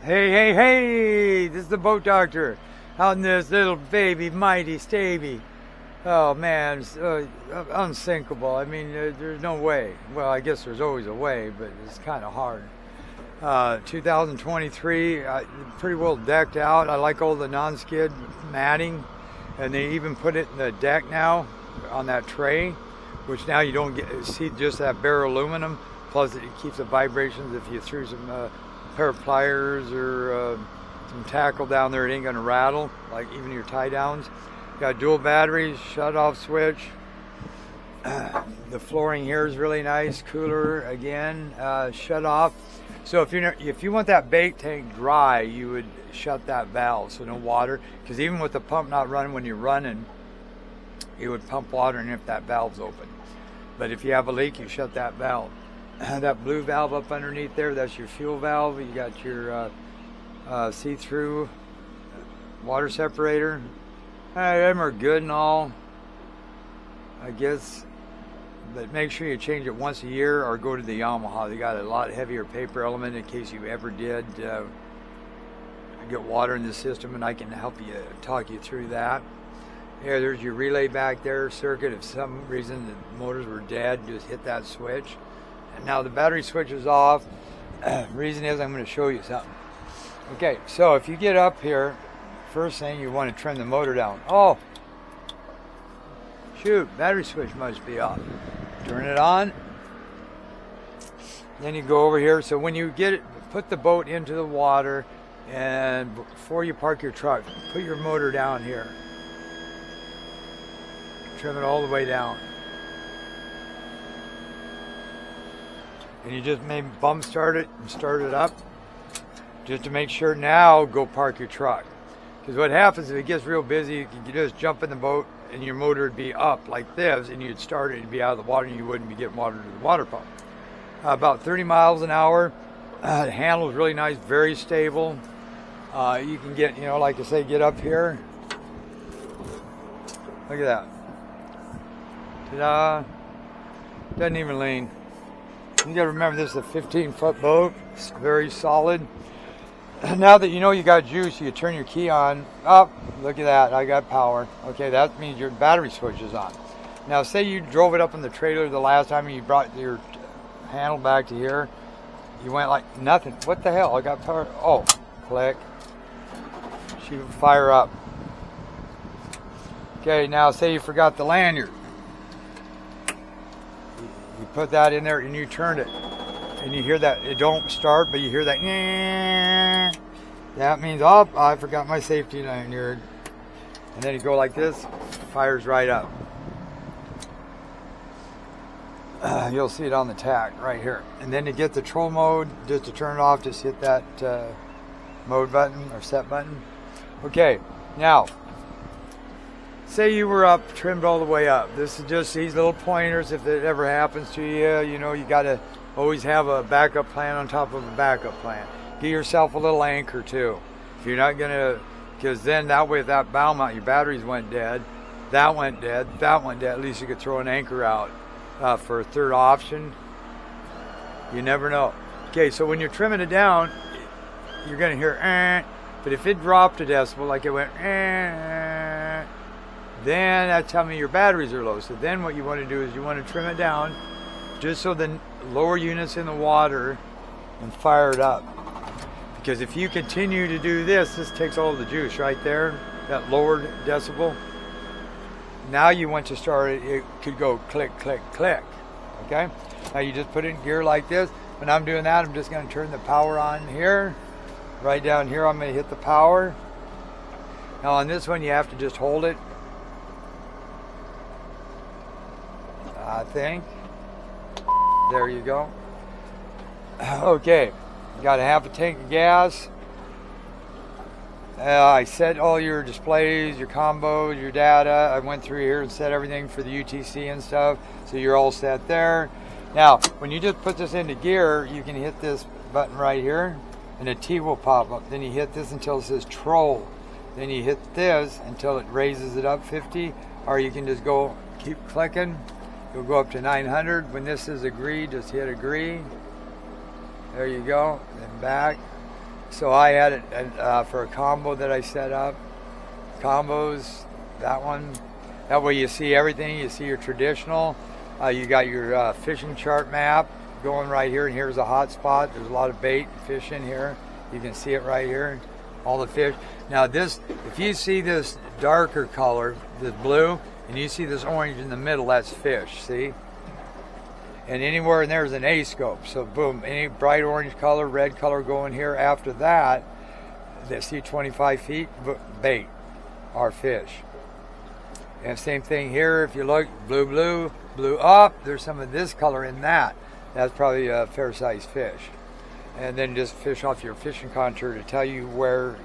Hey, hey, hey! This is the boat doctor out in this little baby, mighty Stabie. Oh man, it's unsinkable. I mean, there's no way. Well, I guess there's always a way, but it's kind of hard. 2023, pretty well decked out. I like all the non-skid matting, and they even put it in the deck now on that tray, which now you don't see just that bare aluminum. Plus, it keeps the vibrations. If you threw some pair of pliers or some tackle down there, it ain't gonna rattle, like even your tie downs. Got dual batteries, shut off switch. The flooring here is really nice, cooler again, shut off. So if you want that bait tank dry, you would shut that valve so no water, because even with the pump not running when you're running, it would pump water in if that valve's open. But if you have a leak, you shut that valve. That blue valve up underneath there, that's your fuel valve. You got your see-through water separator. Them are good and all, I guess, but make sure you change it once a year or go to the Yamaha. They got a lot heavier paper element in case you ever did get water in the system, and I can help you talk you through that. Here, there's your relay back there, circuit. If some reason the motors were dead, just hit that switch. And now the battery switch is off. Reason is I'm going to show you something. Okay, so if you get up here, first thing you want to trim the motor down. Oh, shoot, battery switch must be off. Turn it on. Then you go over here. So when you get it, put the boat into the water, and before you park your truck, put your motor down here. Trim it all the way down. And you just maybe bump start it and start it up just to make sure. Now go park your truck. Because what happens if it gets real busy, you can just jump in the boat and your motor would be up like this, and you'd start it and be out of the water, and you wouldn't be getting water to the water pump. About 30 miles an hour. The handle is really nice, very stable. You can get, like I say, get up here. Look at that. Ta-da. Doesn't even lean. You got to remember, this is a 15-foot boat. It's very solid. Now that you know you got juice, you turn your key on. Oh, look at that. I got power. Okay, that means your battery switch is on. Now, say you drove it up in the trailer the last time and you brought your handle back to here. You went like nothing. What the hell? I got power. Oh, click. She would fire up. Okay, now say you forgot the lanyard. You put that in there and you turned it. And you hear that, it don't start, but you hear that, that means, oh, I forgot my safety lanyard. And then you go like this, fires right up. You'll see it on the tack right here. And then to get the troll mode, just to turn it off, just hit that mode button or set button. Okay, now, say you were up, trimmed all the way up. This is just these little pointers. If it ever happens to you, you got to always have a backup plan on top of a backup plan. Get yourself a little anchor too. If you're not gonna, because then that way, if that bow mount, your batteries went dead, that went dead, that went dead, at least you could throw an anchor out for a third option. You never know. Okay, so when you're trimming it down, you're gonna hear but if it dropped a decibel, like it went then that's telling me your batteries are low. So then what you want to do is you want to trim it down just so the lower units in the water and fire it up. Because if you continue to do this takes all the juice right there, that lowered decibel. Now you want to start it could go click, click, click. Okay? Now you just put it in gear like this. When I'm doing that, I'm just going to turn the power on here. Right down here, I'm going to hit the power. Now on this one, you have to just hold it. I think. There you go. Okay, got a half a tank of gas. I set all your displays, your combos, your data. I went through here and set everything for the UTC and stuff, so you're all set there. Now, when you just put this into gear, you can hit this button right here, and a T will pop up. Then you hit this until it says troll. Then you hit this until it raises it up 50, or you can just go keep clicking. You'll go up to 900. When this is agree, just hit agree. There you go. Then back. So I had it for a combo that I set up. Combos, that one. That way you see everything. You see your traditional. You got your fishing chart map going right here, and here's a hot spot. There's a lot of bait and fish in here. You can see it right here, all the fish. Now this, if you see this darker color, this blue, and you see this orange in the middle, that's fish, see? And anywhere in there is an A-scope. So boom, any bright orange color, red color going here. After that, they see 25 feet, bait, or fish. And same thing here, if you look, blue, blue, blue up, there's some of this color in that. That's probably a fair-sized fish. And then just fish off your fishing contour to tell you where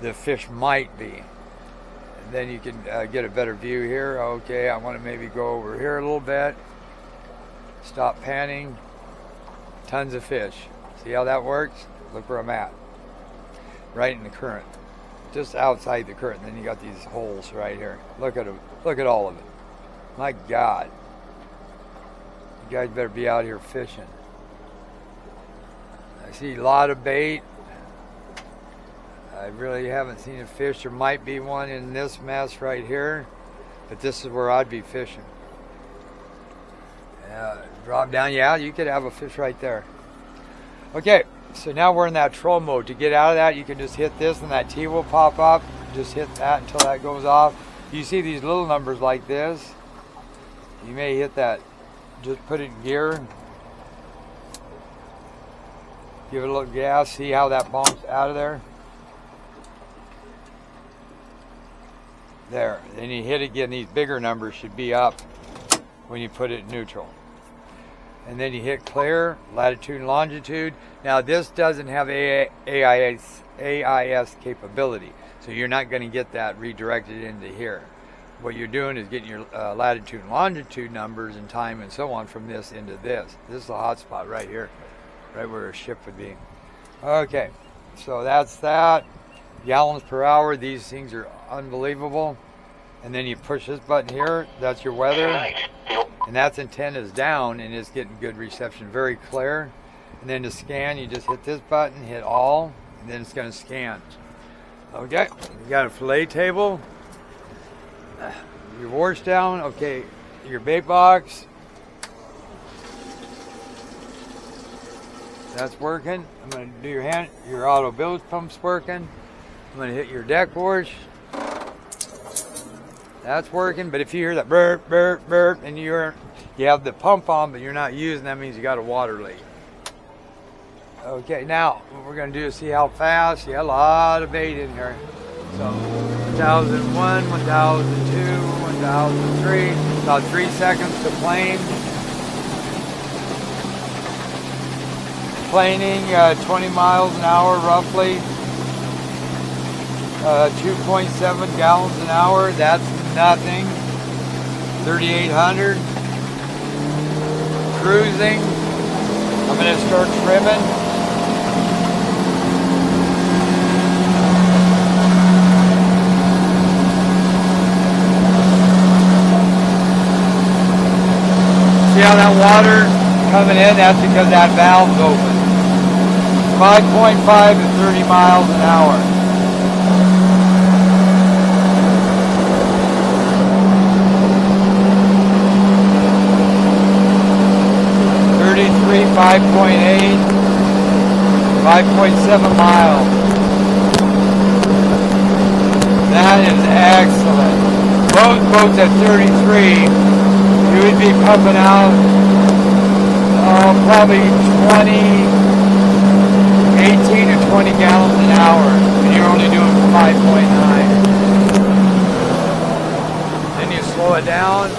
the fish might be. And then you can get a better view here. Okay, I want to maybe go over here a little bit. Stop panning. Tons of fish. See how that works? Look where I'm at. Right in the current. Just outside the current. Then you got these holes right here. Look at them. Look at all of it. My God. You guys better be out here fishing. I see a lot of bait. I really haven't seen a fish. There might be one in this mess right here, but this is where I'd be fishing. Drop down, yeah, you could have a fish right there. Okay, so now we're in that troll mode. To get out of that, you can just hit this and that T will pop up. Just hit that until that goes off. You see these little numbers like this. You may hit that. Just put it in gear. Give it a little gas. See how that bumps out of there? There. Then you hit again. These bigger numbers should be up when you put it in neutral. And then you hit clear, latitude and longitude. Now this doesn't have AIS capability, so you're not going to get that redirected into here. What you're doing is getting your latitude and longitude numbers and time and so on from this into this. This is a hot spot right here, right where a ship would be. Okay, so that's that. Gallons per hour, these things are unbelievable. And then you push this button here, that's your weather. And that's antennas down and it's getting good reception, very clear. And then to scan, you just hit this button, hit all, and then it's going to scan. Okay, you got a fillet table, your wash down, okay, your bait box. That's working. I'm going to do your auto bilge pump's working. I'm going to hit your deck wash. That's working, but if you hear that burp, burp, burp, and you have the pump on, but you're not using, that means you got a water leak. Okay, now what we're going to do is see how fast. You got a lot of bait in here. So 1001, 1002, 1003, about 3 seconds to plane. Planing 20 miles an hour roughly. 2.7 gallons an hour, that's nothing. 3,800. Cruising. I'm going to start trimming. See how that water coming in? That's because that valve's open. 5.5 to 30 miles an hour. 5.8, 5.7 miles. That is excellent. Both boats at 33, you would be pumping out probably 18 to 20 gallons an hour, and you're only doing 5.9. Then you slow it down.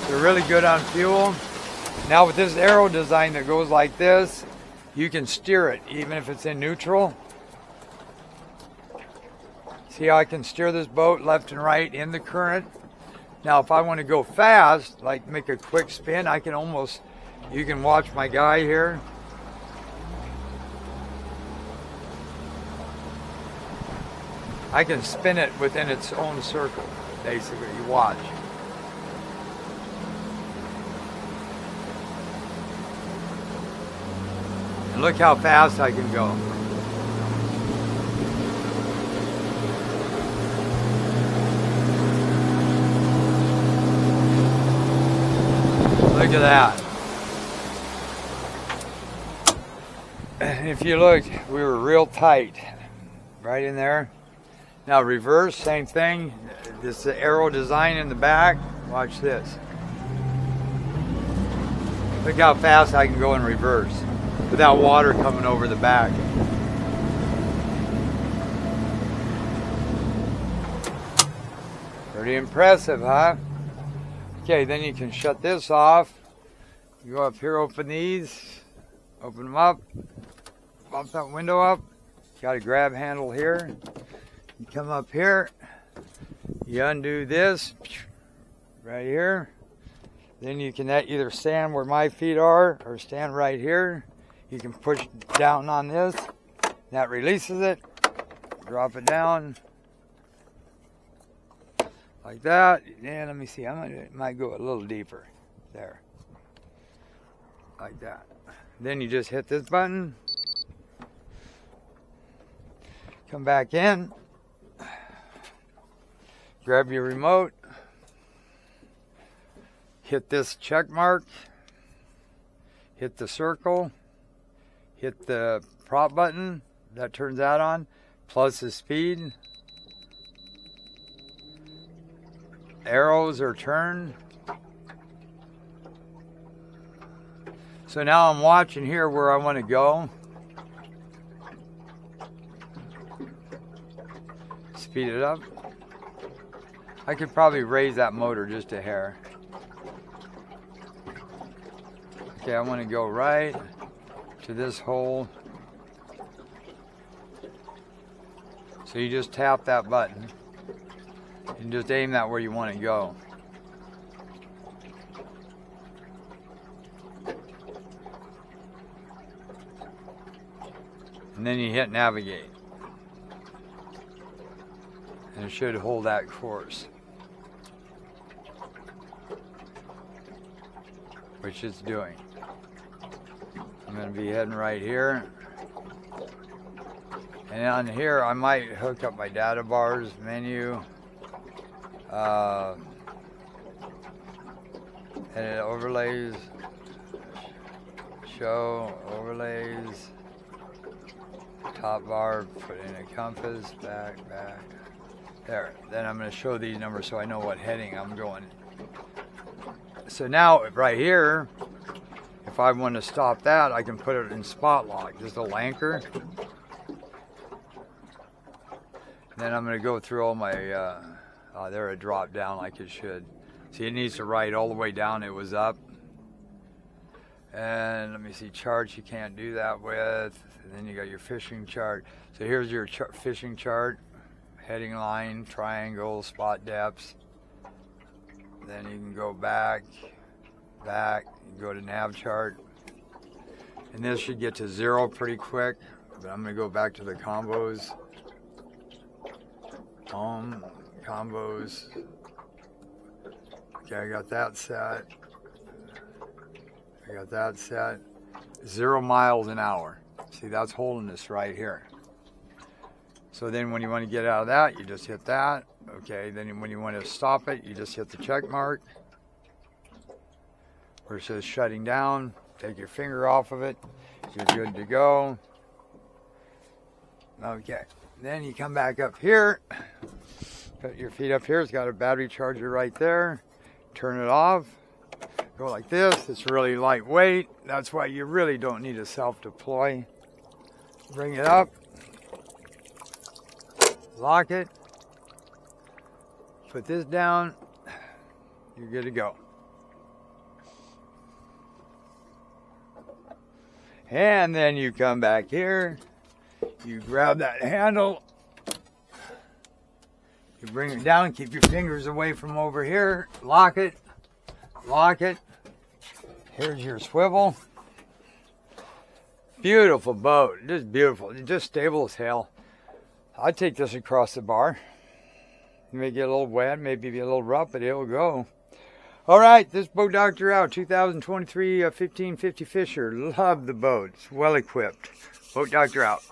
They're really good on fuel. Now with this aero design that goes like this, you can steer it even if it's in neutral. See how I can steer this boat left and right in the current? Now if I want to go fast, like make a quick spin, I can almost, you can watch my guy here. I can spin it within its own circle, basically, you watch. Look how fast I can go. Look at that. If you look, we were real tight right in there. Now reverse, same thing. This arrow design in the back. Watch this. Look how fast I can go in reverse without water coming over the back. Pretty impressive, huh? Okay, then you can shut this off. You go up here, open these, open them up, bump that window up. Got a grab handle here. You come up here, you undo this right here. Then you can either stand where my feet are or stand right here. You can push down on this. That releases it. Drop it down like that. And let me see, I might go a little deeper there. Like that. Then you just hit this button. Come back in. Grab your remote. Hit this check mark. Hit the circle. Hit the prop button. That turns that on. Plus the speed. Arrows are turned. So now I'm watching here where I want to go. Speed it up. I could probably raise that motor just a hair. Okay, I want to go right to this hole. So you just tap that button and just aim that where you want to go. And then you hit navigate. And it should hold that course. Which it's doing. I'm going to be heading right here. And on here I might hook up my data bars, menu, edit overlays, show overlays, top bar, put in a compass, back. There. Then I'm going to show these numbers so I know what heading I'm going. So now right here, if I want to stop that, I can put it in spot lock, just a little anchor. Then I'm going to go through all my, there it dropped down like it should. See, it needs to ride all the way down, it was up. And let me see, charts you can't do that with. And then you got your fishing chart. So here's your fishing chart. Heading line, triangle, spot depths. Then you can go back, you can go to nav chart. And this should get to 0 pretty quick, but I'm gonna go back to the combos. Home, combos. Okay, I got that set. 0 miles an hour. See, that's holding us right here. So then when you want to get out of that, you just hit that. Okay, then when you want to stop it, you just hit the check mark. Where it says shutting down, take your finger off of it. You're good to go. Okay, then you come back up here. Put your feet up here. It's got a battery charger right there. Turn it off. Go like this. It's really lightweight. That's why you really don't need a self-deploy. Bring it up. Lock it. Put this down. You're good to go. And then you come back here. You grab that handle. You bring it down. Keep your fingers away from over here. Lock it. Lock it. Here's your swivel. Beautiful boat. Just beautiful. Just stable as hell. I'd take this across the bar. You may get a little wet, maybe be a little rough, but it'll go. All right, this Boat Doctor out. 2023 1550 Fisher. Love the boat. It's well equipped. Boat Doctor out.